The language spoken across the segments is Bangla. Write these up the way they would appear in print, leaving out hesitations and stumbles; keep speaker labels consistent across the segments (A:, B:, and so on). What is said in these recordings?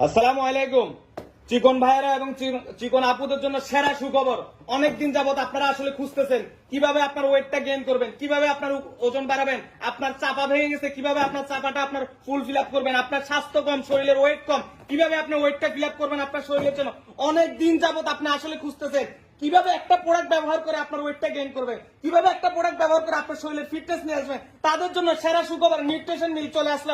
A: আসসালামু আলাইকুম। চিকন ভাইয়েরা এবং চিকন আপুদের জন্য সেরা সুখবর। অনেকদিন যাবত আপনারা আসলে খুঁজতেছেন কিভাবে আপনার ওয়েটটা গেইন করবেন, কিভাবে আপনার ওজন বাড়াবেন, আপনার চাপা ভেঙে গেছে কিভাবে আপনার চাপাটা আপনার ফুল ফিল আপ করবেন, আপনার স্বাস্থ্য কম, শরীরের ওয়েট কম, কিভাবে আপনার ওয়েটটা ফিল আপ করবেন আপনার শরীরের জন্য। অনেকদিন যাবত আপনি আসলে খুঁজতেছেন কিভাবে একটা প্রোডাক্ট ব্যবহার করে আপনার ওয়েটটা গেইন করবেন, কিভাবে একটা প্রোডাক্ট ব্যবহার করে আপনার শরীরের ফিটনেস নিয়ে আসবেন। তাদের জন্য সেরা সুখবর, নিউট্রিশন মিল চলে আসলে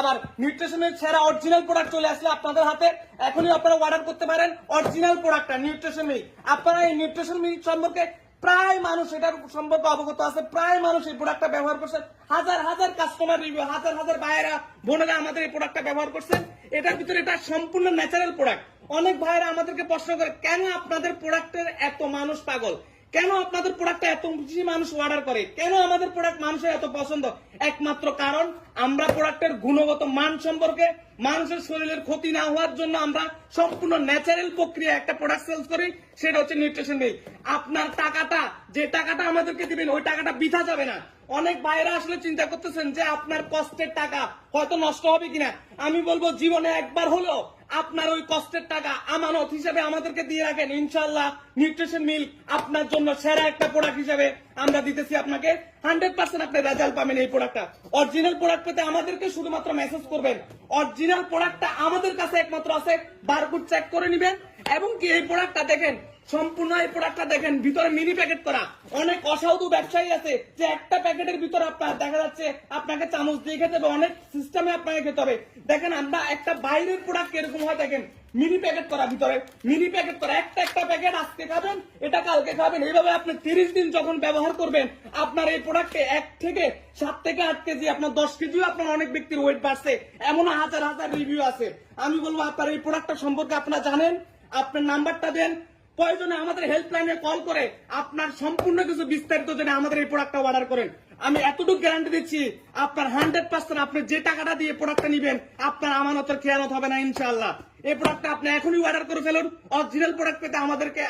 A: আবার নিউট্রিশনের সেরা অরিজিনাল প্রোডাক্ট চলে আসলে আপনাদের হাতে। এখনই আপনারা অর্ডার করতে পারেন অরিজিনাল প্রোডাক্টটা নিউট্রিশন মিল। আপনারা এই নিউট্রিশন মিল সম্পর্কে প্রায় মানুষ এটার সম্পর্কে অবগত আছে, প্রায় মানুষ এই প্রোডাক্টটা ব্যবহার করছেন। হাজার হাজার কাস্টমার রিভিউ, হাজার হাজার ভাইয়েরা বোনেরা আমাদের এই প্রোডাক্টটা ব্যবহার করছেন। এটার ভিতরে এটা সম্পূর্ণ ন্যাচারাল প্রোডাক্ট। অনেক ভাইয়েরা আমাদেরকে প্রশ্ন করে কেন আপনাদের প্রোডাক্টের এত মানুষ পাগল, কেন আপনাদের প্রোডাক্টটা এত বেশি মানুষ অর্ডার করে, কেন আমাদের প্রোডাক্ট মানুষের এত পছন্দ। একমাত্র কারণ আমরা প্রোডাক্টের গুণগত মান সম্পর্কে, মানুষের শরীরের ক্ষতি না হওয়ার জন্য আমরা সম্পূর্ণ ন্যাচারাল প্রক্রিয়া একটা প্রোডাক্ট সেলস করি, সেটা হচ্ছে নিউট্রিশন মিল। আপনার টাকাটা, যে টাকাটা আমাদেরকে দিবেন ওই টাকাটা বৃথা যাবে না। অনেক ভাইরা আসলে চিন্তা করতেছেন যে আপনার কষ্টের টাকা হয়তো নষ্ট হবে কিনা। আমি বলবো জীবনে একবার হলো আপনার ওই কষ্টের টাকা আমানত হিসেবে আমাদেরকে দিয়ে রাখেন, ইনশাআল্লাহ নিউট্রিশন মিল আপনার জন্য সেরা একটা প্রোডাক্ট হিসেবে আমরা দিতেছি আপনাকে। 100% আপনি রেজাল্ট পাবেন এই প্রোডাক্টটা। অরিজিনাল প্রোডাক্ট পেতে আমাদেরকে শুধুমাত্র মেসেজ করবেন। অরিজিনাল প্রোডাক্টটা আমাদের কাছে একমাত্র আছে, বারকোড চেক করে নেবেন। এবং কি এই প্রোডাক্টটা দেখেন, সম্পূর্ণ এই প্রোডাক্টটা দেখেন ভিতরে মিনি প্যাকেট করা। অনেক অসাধু ব্যবসায়ী আছে যে একটা প্যাকেটের ভিতরে আপনার দেখা যাচ্ছে আপনাকে চামচ দিয়ে খেতে হবে, অনেক সিস্টেমে আপনাকে খেতে হবে। দেখেন আমরা একটা বাইরের প্রোডাক্ট এরকম হয়, দেখেন মিনি প্যাকেট করা, ভিতরে মিনি প্যাকেট করা। একটা প্যাকেট আজকে খাবেন, এটা কালকে খাবেন, এইভাবে আপনি 30 দিন যখন ব্যবহার করবেন আপনার এই প্রোডাক্টে 1 থেকে 7 থেকে 8 কেজি, আপনার 10 কেজিও আপনার অনেক ব্যক্তির ওয়েট বাড়ছে, এমন হাজার হাজার রিভিউ আছে। আমি বলবো আপনার এই প্রোডাক্টটা সম্পর্কে আপনারা জানেন, আপনার নাম্বারটা দেন, প্রয়োজনে আমাদের হেল্পলাইনে কল করে আপনার সম্পূর্ণ কিছু বিস্তারিত জেনে আমাদের এই প্রোডাক্টটা অর্ডার করেন। আমি এতটুকু গ্যারান্টি দিচ্ছি আপনার 100% আপনি যে টাকাটা দিয়ে প্রোডাক্টটা নেবেন আপনার আমানতের খেয়ানত হবে না ইনশাআল্লাহ। এই প্রোডাক্টটা আপনি এখনই অর্ডার করে ফেলুন। অরিজিনাল প্রোডাক্ট পেতে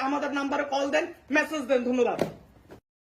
A: আমাদের নাম্বারে কল দেন, মেসেজ দেন। ধন্যবাদ।